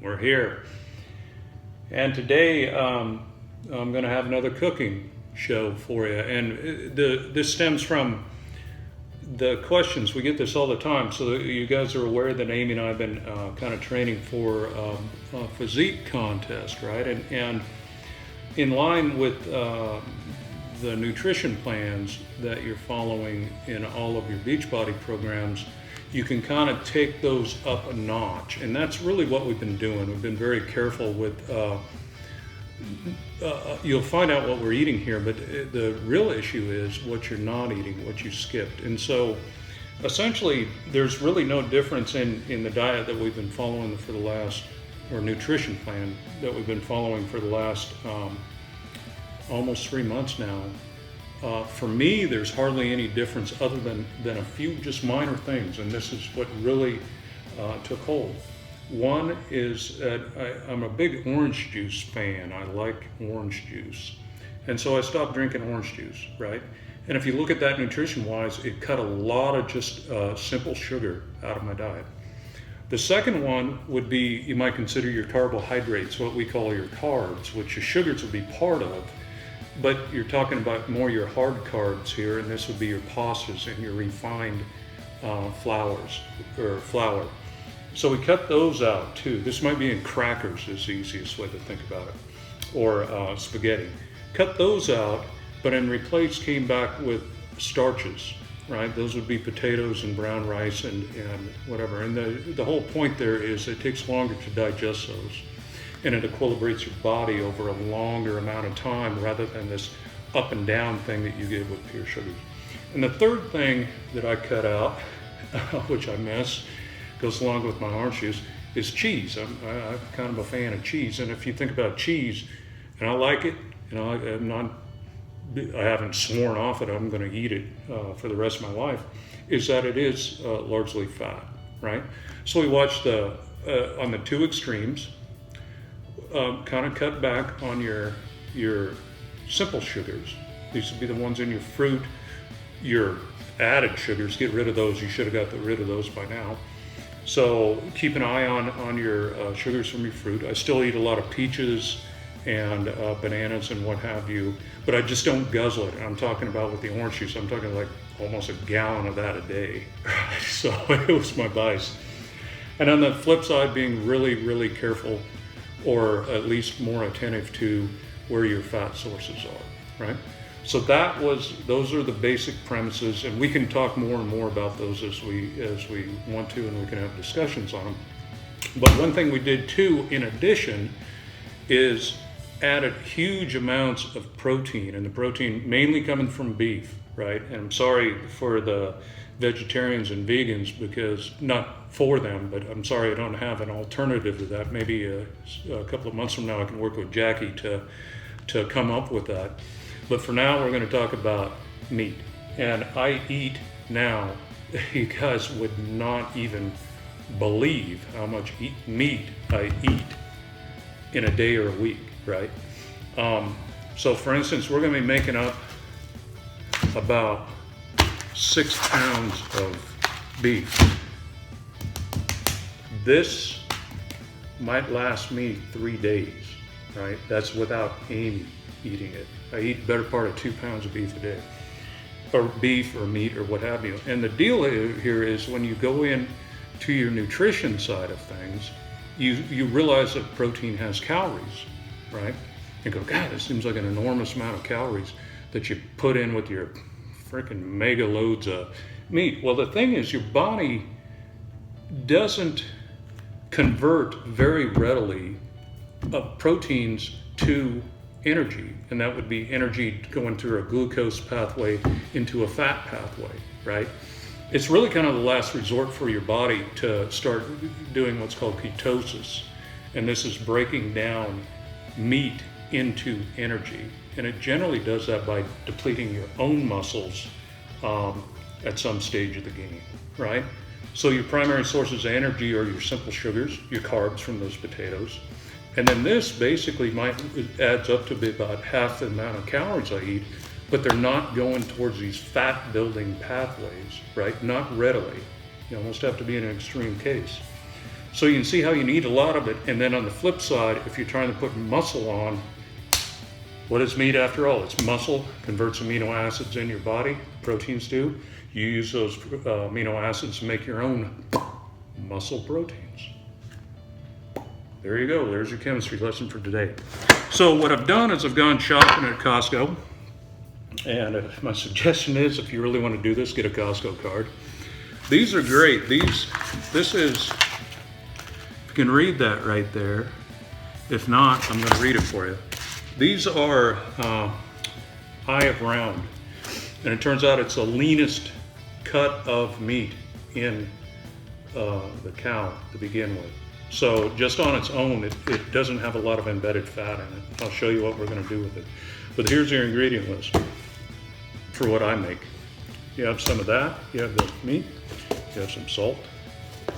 We're here. And today I'm going to have another cooking show for you. And this stems from the questions. We get this all the time. So that you guys are aware that Amy and I have been kind of training for a physique contest, right? And in line with the nutrition plans that you're following in all of your Beachbody programs, you can kind of take those up a notch. And that's really what we've been doing. We've been very careful with, you'll find out what we're eating here, but the real issue is what you're not eating, what you skipped. And so essentially, there's really no difference in the diet that we've been following for the last, or nutrition plan that we've been following for the last almost 3 months now. For me, there's hardly any difference other than a few just minor things, and this is what really took hold. One is that I'm a big orange juice fan. I like orange juice. And so I stopped drinking orange juice, right? And if you look at that nutrition-wise, it cut a lot of just simple sugar out of my diet. The second one would be, you might consider your carbohydrates, what we call your carbs, which your sugars would be part of. But you're talking about more your hard carbs here, and this would be your pastas and your refined flours or flour. So we cut those out too. This might be in crackers is the easiest way to think about it, or spaghetti. Cut those out, but in replace came back with starches, right? Those would be potatoes and brown rice and whatever. And the whole point there is it takes longer to digest those. And it equilibrates your body over a longer amount of time rather than this up and down thing that you get with pure sugars. And the third thing that I cut out, which I miss, goes along with my orange juice, is cheese. I'm kind of a fan of cheese. And if you think about cheese, and I like it, I haven't sworn off it, I'm going to eat it for the rest of my life, is that it is largely fat, right? So we watched on the two extremes, kind of cut back on your simple sugars. These would be the ones in your fruit. Your added sugars, get rid of those. You should have got rid of those by now. So keep an eye on your sugars from your fruit. I still eat a lot of peaches and bananas and what have you, but I just don't guzzle it. I'm talking about with the orange juice, I'm talking like almost a gallon of that a day. So it was my vice. And on the flip side, being really, really careful, or at least more attentive to where your fat sources are, right? So those are the basic premises, and we can talk more and more about those as we want to, and we can have discussions on them. But one thing we did too, in addition, is added huge amounts of protein, and the protein mainly coming from beef, right? And I'm sorry for the vegetarians and vegans, because not for them, but I'm sorry I don't have an alternative to that. Maybe a couple of months from now I can work with Jackie to come up with that. But for now we're going to talk about meat. And I eat now, you guys would not even believe how much meat I eat in a day or a week, right? So for instance, we're going to be making up about 6 pounds of beef. This might last me 3 days, right? That's without Amy eating it. I eat better part of 2 pounds of beef a day, or beef or meat or what have you. And the deal here is when you go in to your nutrition side of things, you realize that protein has calories, right? You go, God, this seems like an enormous amount of calories that you put in with your freaking mega loads of meat. Well, the thing is, your body doesn't convert very readily of proteins to energy, and that would be energy going through a glucose pathway into a fat pathway, right? It's really kind of the last resort for your body to start doing what's called ketosis, and this is breaking down meat into energy. And it generally does that by depleting your own muscles at some stage of the game, right? So your primary sources of energy are your simple sugars, your carbs from those potatoes. And then this basically adds up to be about half the amount of calories I eat, but they're not going towards these fat building pathways, right? Not readily. You almost have to be in an extreme case. So you can see how you need a lot of it. And then on the flip side, if you're trying to put muscle on, what is meat after all? It's muscle, converts amino acids in your body, proteins do. You use those amino acids to make your own muscle proteins. There you go, there's your chemistry lesson for today. So what I've done is I've gone shopping at Costco, and my suggestion is if you really want to do this, get a Costco card. These are great. This is, if you can read that right there. If not, I'm going to read it for you. These are eye of round, and it turns out it's the leanest cut of meat in the cow to begin with. So just on its own, it doesn't have a lot of embedded fat in it. I'll show you what we're going to do with it. But here's your ingredient list for what I make. You have some of that, you have the meat, you have some salt.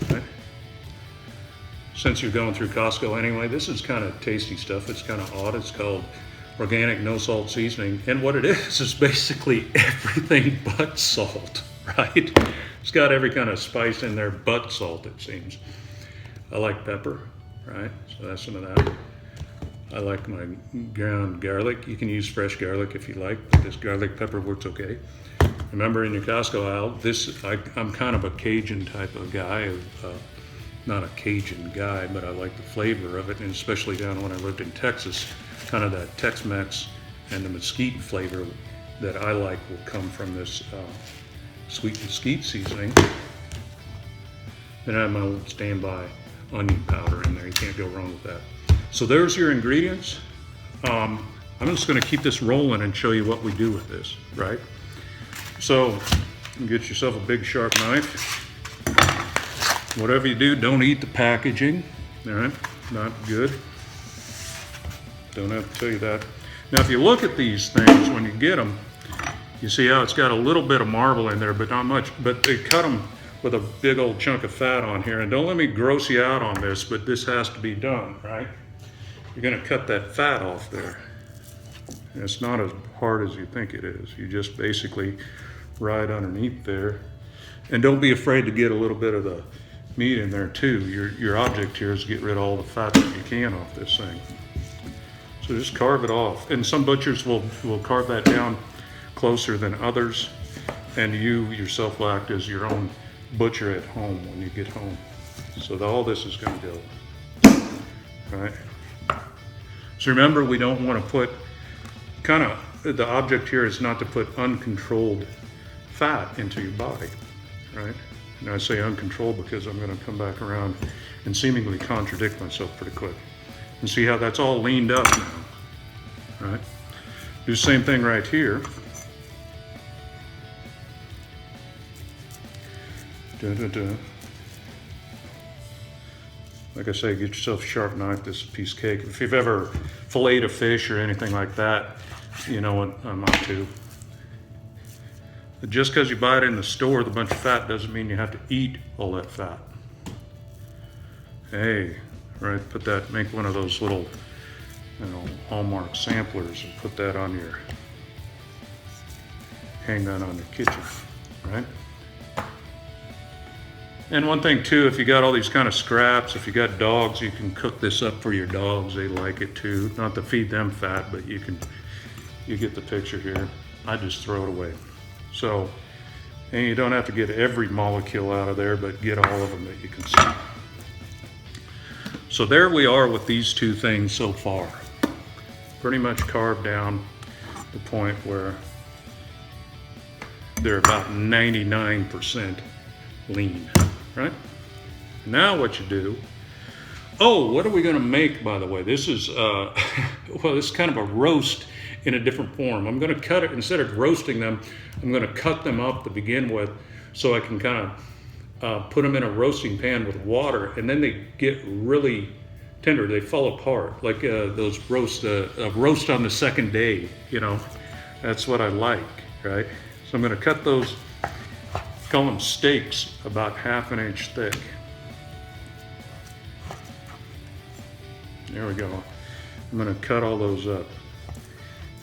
Right? Since you're going through Costco anyway, this is kind of tasty stuff. It's kind of odd. It's called organic no salt seasoning. And what it is basically everything but salt, right? It's got every kind of spice in there but salt, it seems. I like pepper, right? So that's some of that. I like my ground garlic. You can use fresh garlic if you like, but this garlic pepper works okay. Remember in your Costco aisle, I'm kind of a Cajun type of guy. Not a Cajun guy, but I like the flavor of it, and especially down when I lived in Texas, kind of that Tex-Mex and the mesquite flavor that I like will come from this sweet mesquite seasoning. Then I have my old standby onion powder in there. You can't go wrong with that. So there's your ingredients. I'm just going to keep this rolling and show you what we do with this, right? So you get yourself a big sharp knife. Whatever you do, don't eat the packaging. All right, not good. Don't have to tell you that. Now, if you look at these things when you get them, you see how it's got a little bit of marble in there, but not much. But they cut them with a big old chunk of fat on here. And don't let me gross you out on this, but this has to be done, right? You're gonna cut that fat off there. And it's not as hard as you think it is. You just basically ride underneath there. And don't be afraid to get a little bit of the meat in there too. Your object here is to get rid of all the fat that you can off this thing. So just carve it off. And some butchers will carve that down closer than others. And you yourself will act as your own butcher at home when you get home. So all this is going to go, right? So remember, we don't want to put the object here is not to put uncontrolled fat into your body, right? And I say uncontrolled because I'm going to come back around and seemingly contradict myself pretty quick. And see how that's all leaned up now, right? Do the same thing right here. Like I say, get yourself a sharp knife. This is a piece of cake. If you've ever filleted a fish or anything like that, you know what I'm up to. But just because you buy it in the store with a bunch of fat doesn't mean you have to eat all that fat. Hey, right, make one of those little, Hallmark samplers and put that on hang that on your kitchen, right? And one thing too, if you got all these kind of scraps, if you got dogs, you can cook this up for your dogs. They like it too. Not to feed them fat, but you get the picture here. I just throw it away. So, and you don't have to get every molecule out of there, but get all of them that you can see. So there we are with these two things so far. Pretty much carved down the point where they're about 99% lean, right? Now what you do, what are we gonna make, by the way? This is, this is kind of a roast in a different form. I'm gonna cut it, instead of roasting them, I'm gonna cut them up to begin with so I can kind of put them in a roasting pan with water, and then they get really tender. They fall apart, like those roast on the second day, That's what I like, right? So I'm gonna cut those, call them steaks, about 1/2 inch thick. There we go. I'm gonna cut all those up.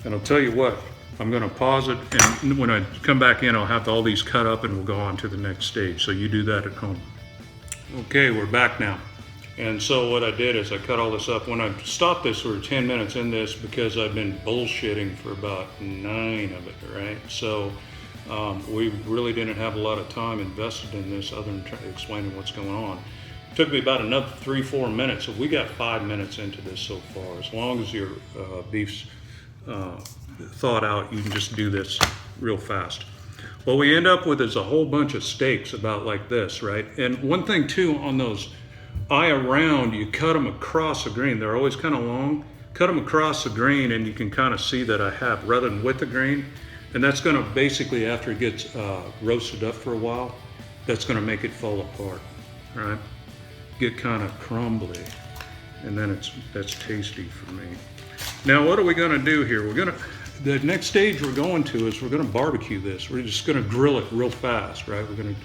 And I'll tell you what, I'm gonna pause it, and when I come back in, I'll have all these cut up and we'll go on to the next stage. So you do that at home. Okay, we're back now. And so what I did is I cut all this up. When I stopped this, we were 10 minutes in this because I've been bullshitting for about 9 of it, right? So we really didn't have a lot of time invested in this other than explaining what's going on. It took me about another 3-4 minutes, so we got 5 minutes into this so far. As long as your beef's thawed out, you can just do this real fast. What we end up with is a whole bunch of steaks about like this, right? And one thing too, on those eye around, you cut them across the grain. They're always kind of long. Cut them across the grain and you can kind of see that I have, rather than with the grain. And that's gonna basically, after it gets roasted up for a while, that's gonna make it fall apart, right? Get kind of crumbly. And then that's tasty for me. Now what are we gonna do here? The next stage we're going to is we're gonna barbecue this. We're just gonna grill it real fast, right? We're gonna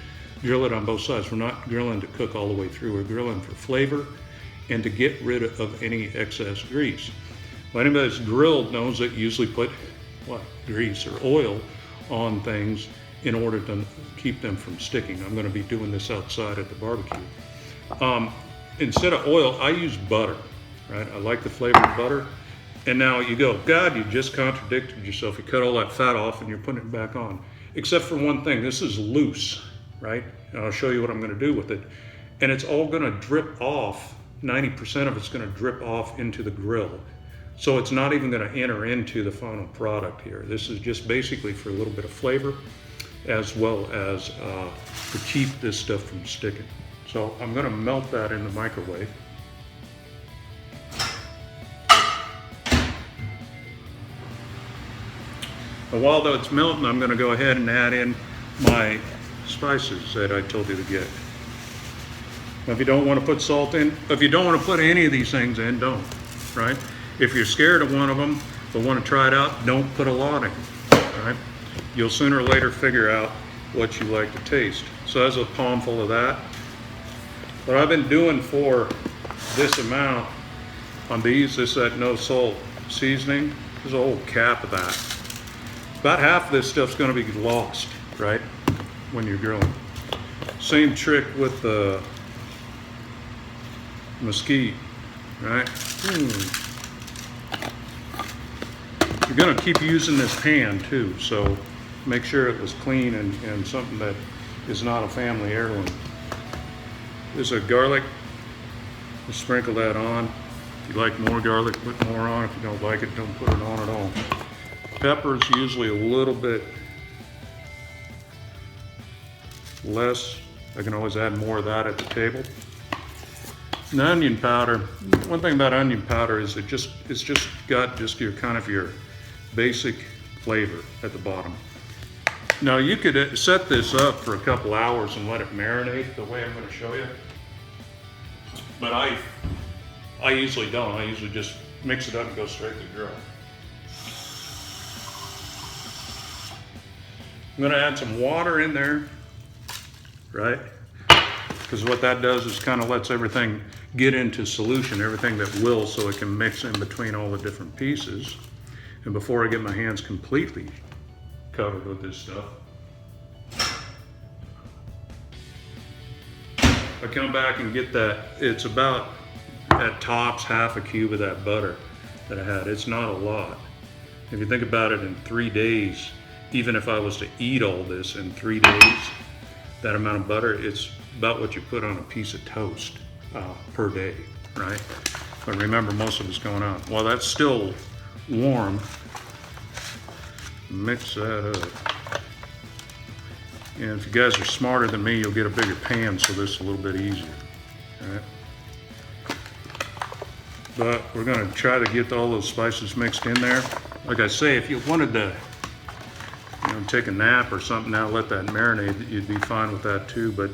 grill it on both sides. We're not grilling to cook all the way through. We're grilling for flavor and to get rid of any excess grease. Well, anybody that's grilled knows that you usually put grease or oil on things in order to keep them from sticking. I'm gonna be doing this outside at the barbecue. Instead of oil, I use butter, right? I like the flavor of butter. And now you go, God, you just contradicted yourself. You cut all that fat off and you're putting it back on. Except for one thing, this is loose, right? And I'll show you what I'm gonna do with it. And it's all gonna drip off, 90% of it's gonna drip off into the grill. So it's not even gonna enter into the final product here. This is just basically for a little bit of flavor, as well as to keep this stuff from sticking. So I'm gonna melt that in the microwave. And while it's melting, I'm gonna go ahead and add in my spices that I told you to get. Now, if you don't wanna put salt in, if you don't wanna put any of these things in, don't, right? If you're scared of one of them, but wanna try it out, don't put a lot in, right? You'll sooner or later figure out what you like to taste. So that's a palm full of that. What I've been doing for this amount on these, that no salt seasoning, there's a whole cap of that. About half of this stuff's gonna be lost, right, when you're grilling. Same trick with the mesquite, right? You're gonna keep using this pan too, so make sure it was clean and something that is not a family heirloom. There's a garlic, just sprinkle that on. If you like more garlic, put more on. If you don't like it, don't put it on at all. Pepper's usually a little bit less. I can always add more of that at the table. And onion powder, one thing about onion powder is it's just got your kind of your basic flavor at the bottom. Now you could set this up for a couple hours and let it marinate the way I'm going to show you. But I usually don't. I usually just mix it up and go straight to the grill. I'm gonna add some water in there, right? Because what that does is kind of lets everything get into solution, everything that will, so it can mix in between all the different pieces. And before I get my hands completely covered with this stuff, I come back and get that. It's about, at tops, half a cube of that butter that I had. It's not a lot. If you think about it, in 3 days, even if I was to eat all this in 3 days, that amount of butter, it's about what you put on a piece of toast per day, right? But remember, most of it's going out. While that's still warm, mix that up. And if you guys are smarter than me, you'll get a bigger pan, so this is a little bit easier, all right? But we're gonna try to get all those spices mixed in there. Like I say, if you wanted to take a nap or something now, let that marinate, you'd be fine with that too. But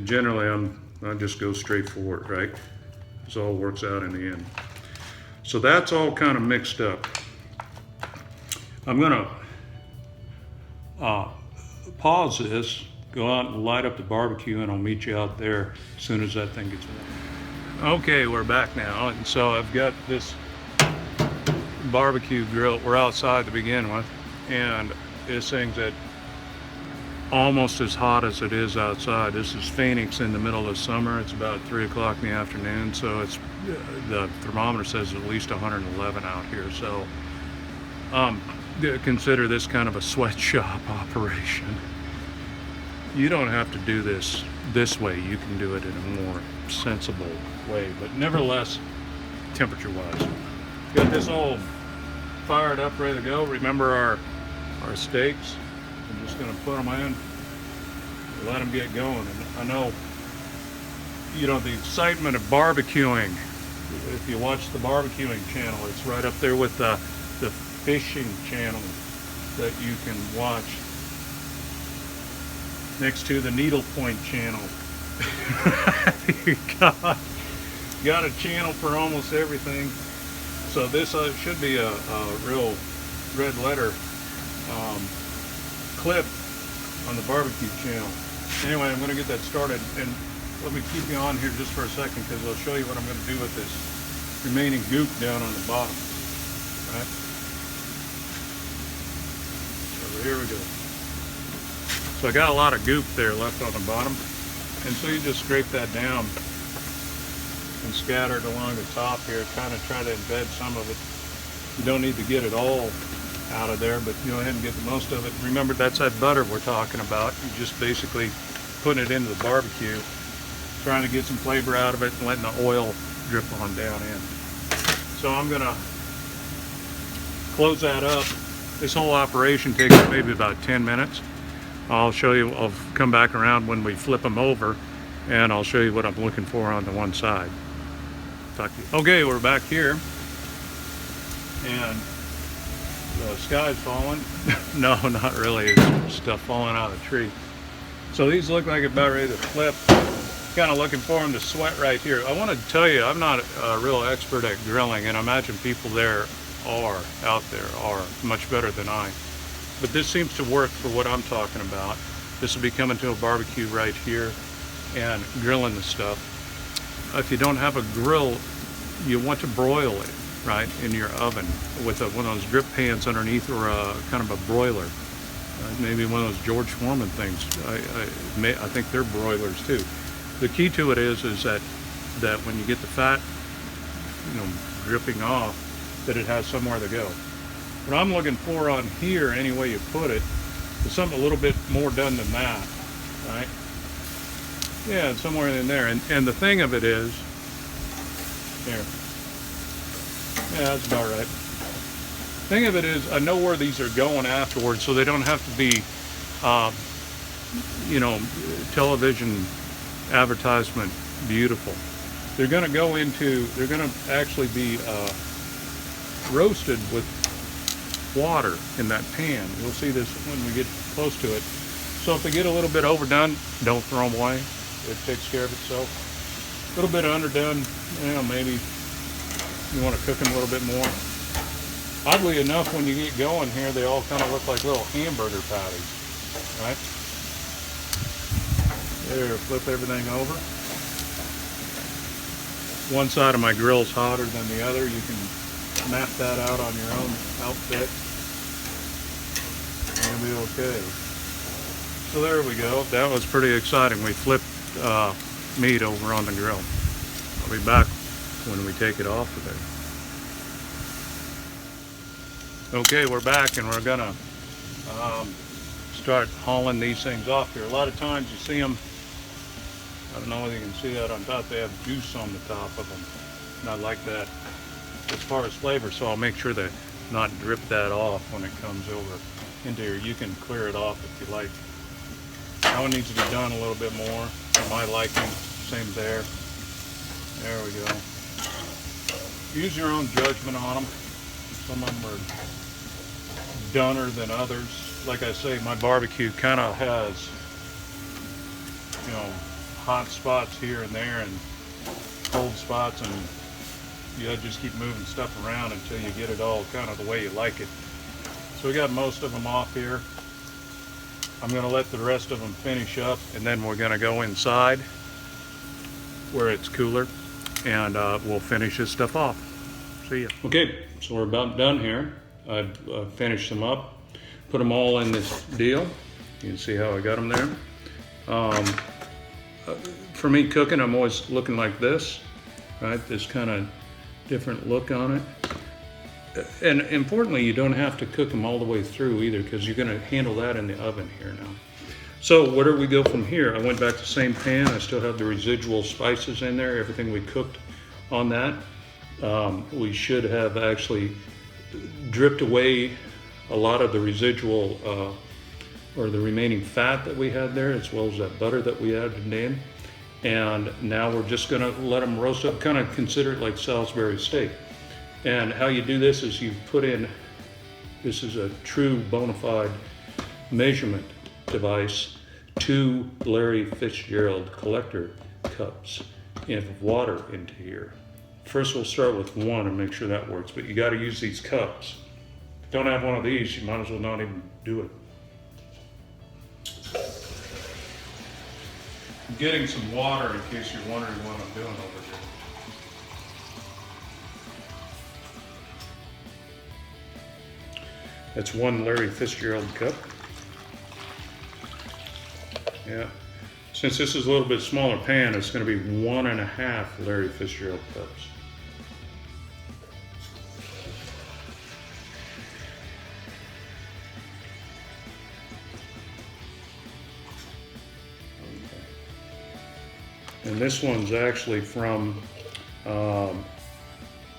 generally, I just go straight for it, right? This all works out in the end. So that's all kind of mixed up. I'm gonna pause this, go out and light up the barbecue, and I'll meet you out there as soon as that thing gets warm. Okay, we're back now, and so I've got this barbecue grill. We're outside to begin with, and this thing's at almost as hot as it is outside. This is Phoenix in the middle of summer. It's about 3 o'clock in the afternoon, so it's the thermometer says at least 111 out here. So consider this kind of a sweatshop operation. You don't have to do this way. You can do it in a more sensible way, but nevertheless, temperature-wise, got this all fired up, ready to go. Remember our steaks. I'm just going to put them in, let them get going. And I know, you know, the excitement of barbecuing. If you watch the barbecuing channel, it's right up there with the fishing channel that you can watch next to the needlepoint channel. You got a channel for almost everything. So this should be a real red letter clip on the barbecue channel. Anyway, I'm going to get that started, and let me keep you on here just for a second because I'll show you what I'm going to do with this remaining goop down on the bottom. All right? So here we go. So I got a lot of goop there left on the bottom, and so you just scrape that down and scatter it along the top here. Kind of try to embed some of it. You don't need to get it all out of there, but you go ahead and get the most of it. Remember, that's that butter we're talking about. You're just basically putting it into the barbecue, trying to get some flavor out of it and letting the oil drip on down in. So I'm gonna close that up. This whole operation takes maybe about 10 minutes. I'll show you, I'll come back around when we flip them over, and I'll show you what I'm looking for on the one side. Talk to you. Okay, we're back here, and the sky's falling. No, not really. It's stuff falling out of the tree. So these look like about ready to flip. Kind of looking for them to sweat right here. I want to tell you, I'm not a real expert at grilling, and I imagine people out there are much better than I. But this seems to work for what I'm talking about. This will be coming to a barbecue right here and grilling the stuff. If you don't have a grill, you want to broil it, right, in your oven with one of those drip pans underneath, or kind of a broiler. Maybe one of those George Foreman things. I think they're broilers too. The key to it is that when you get the fat, you know, dripping off, that it has somewhere to go. What I'm looking for on here, any way you put it, is something a little bit more done than that, right? Yeah, somewhere in there. And the thing of it is, here. Yeah, that's about right. Thing of it is, I know where these are going afterwards, so they don't have to be, you know, television advertisement beautiful. They're going to go into, they're going to actually be roasted with water in that pan. You'll see this when we get close to it. So if they get a little bit overdone, don't throw them away. It takes care of itself. A little bit underdone, you know, maybe you want to cook them a little bit more. Oddly enough, when you get going here, they all kind of look like little hamburger patties, right? There, flip everything over. One side of my grill is hotter than the other. You can map that out on your own outfit, and it'll be okay. So there we go. That was pretty exciting. We flipped meat over on the grill. I'll be back when we take it off of there. Okay, we're back, and we're gonna start hauling these things off here. A lot of times you see them, I don't know whether you can see that on top, they have juice on the top of them. And I like that as far as flavor, so I'll make sure to not drip that off when it comes over into here. You can clear it off if you like. That one needs to be done a little bit more for my liking. Same there. There we go. Use your own judgment on them. Some of them are doner than others. Like I say, my barbecue kind of has, you know, hot spots here and there and cold spots, and you gotta just keep moving stuff around until you get it all kind of the way you like it. So we got most of them off here. I'm gonna let the rest of them finish up, and then we're gonna go inside where it's cooler, and we'll finish this stuff off. See ya. Okay, so we're about done here. I've finished them up, put them all in this deal, You can see how I got them there. For me cooking, I'm always looking like this, right? This kind of different look on it. And importantly, you don't have to cook them all the way through either, because you're going to handle that in the oven here now. So where do we go from here? I went back to the same pan. I still have the residual spices in there, everything we cooked on that. We should have actually dripped away a lot of the residual or the remaining fat that we had there, as well as that butter that we added in. And now we're just gonna let them roast up, kind of consider it like Salisbury steak. And how you do this is you put in, this is a true bona fide measurement device, 2 Larry Fitzgerald collector cups of water into here. First we'll start with 1 and make sure that works, but you gotta use these cups. If you don't have one of these, you might as well not even do it. I'm getting some water in case you're wondering what I'm doing over here. That's 1 Larry Fitzgerald cup. Yeah. Since this is a little bit smaller pan, it's going to be 1.5 Larry Fitzgerald cups. And this one's actually from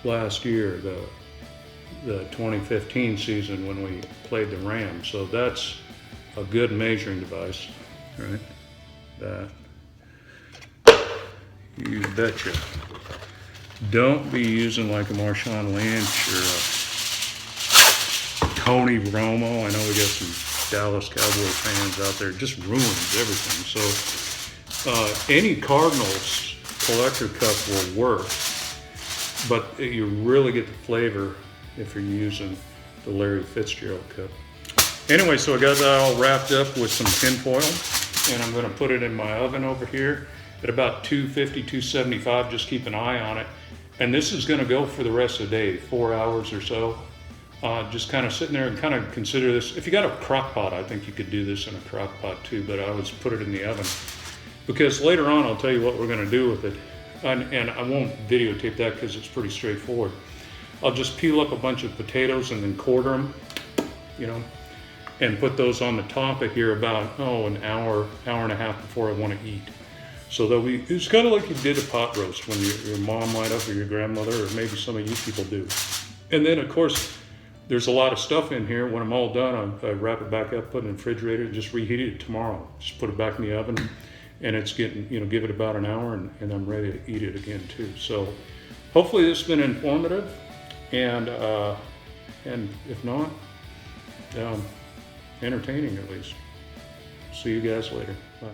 last year, the 2015 season when we played the Rams. So that's a good measuring device, right? That. You betcha. Don't be using like a Marshawn Lynch or a Tony Romo. I know we got some Dallas Cowboy fans out there. It just ruins everything. So any Cardinals collector cup will work, but you really get the flavor if you're using the Larry Fitzgerald cup. Anyway, so I got that all wrapped up with some tin foil, and I'm going to put it in my oven over here at about 250, 275. Just keep an eye on it. And this is going to go for the rest of the day, 4 hours or so. Just kind of sitting there and kind of consider this. If you got a crock pot, I think you could do this in a crock pot too, but I always put it in the oven. Because later on, I'll tell you what we're going to do with it. And I won't videotape that because it's pretty straightforward. I'll just peel up a bunch of potatoes and then quarter them, you know, and put those on the top of here about, an hour, hour and a half before I want to eat. So that it's kind of like you did a pot roast when your mom might have, or your grandmother, or maybe some of you people do. And then, of course, there's a lot of stuff in here. When I'm all done, I wrap it back up, put it in the refrigerator, and just reheat it tomorrow. Just put it back in the oven, and it's getting, give it about an hour, and I'm ready to eat it again too. So hopefully this has been informative, and if not, entertaining at least. See you guys later. Bye.